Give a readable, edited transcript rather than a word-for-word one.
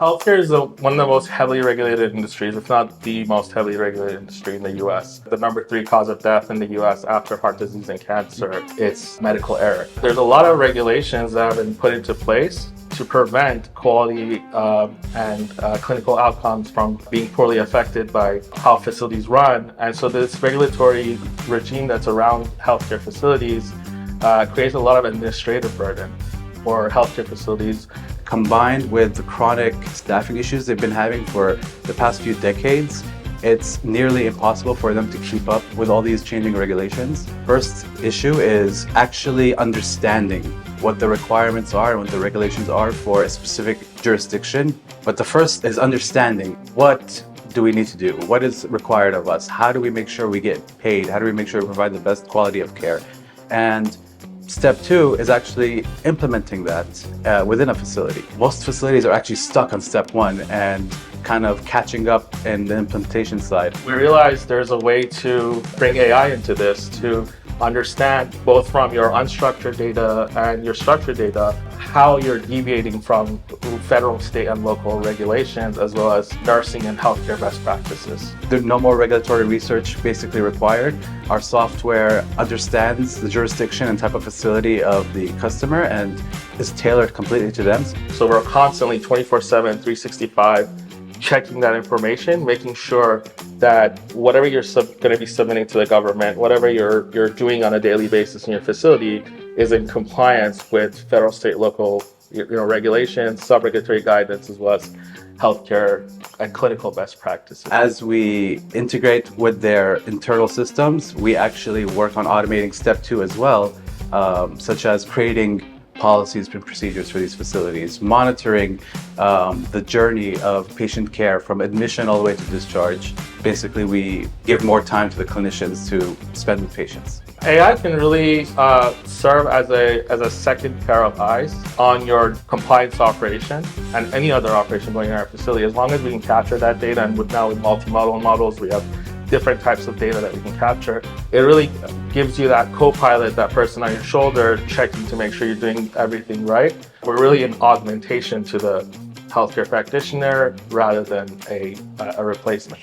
Healthcare is one of the most heavily regulated industries, if not the most heavily regulated industry in the US. The number 3 cause of death in the US after heart disease and cancer, it's medical error. There's a lot of regulations that have been put into place to prevent quality and clinical outcomes from being poorly affected by how facilities run. And so this regulatory regime that's around healthcare facilities creates a lot of administrative burden for healthcare facilities. Combined with the chronic staffing issues they've been having for the past few decades, it's nearly impossible for them to keep up with all these changing regulations. First issue is actually understanding what the requirements are and what the regulations are for a specific jurisdiction. But the first is understanding what do we need to do? What is required of us? How do we make sure we get paid? How do we make sure we provide the best quality of care? And step 2 is actually implementing that within a facility. Most facilities are actually stuck on step 1 and kind of catching up in the implementation side. We realized there's a way to bring AI into this to understand both from your unstructured data and your structured data how you're deviating from federal, state, and local regulations, as well as nursing and healthcare best practices. There's no more regulatory research basically required. Our software understands the jurisdiction and type of facility of the customer and is tailored completely to them. So we're constantly 24/7, 365 checking that information, making sure that whatever you're going to be submitting to the government, whatever you're doing on a daily basis in your facility is in compliance with federal, state, local regulations, sub-regulatory guidance, as well as healthcare and clinical best practices. As we integrate with their internal systems, we actually work on automating step 2 as well, such as creating policies and procedures for these facilities, monitoring the journey of patient care from admission all the way to discharge. Basically, we give more time to the clinicians to spend with patients. AI can really serve as a second pair of eyes on your compliance operation and any other operation going in our facility. As long as we can capture that data, and with multimodal models, we have different types of data that we can capture. It really gives you that co-pilot, that person on your shoulder, checking to make sure you're doing everything right. We're really an augmentation to the healthcare practitioner rather than a replacement.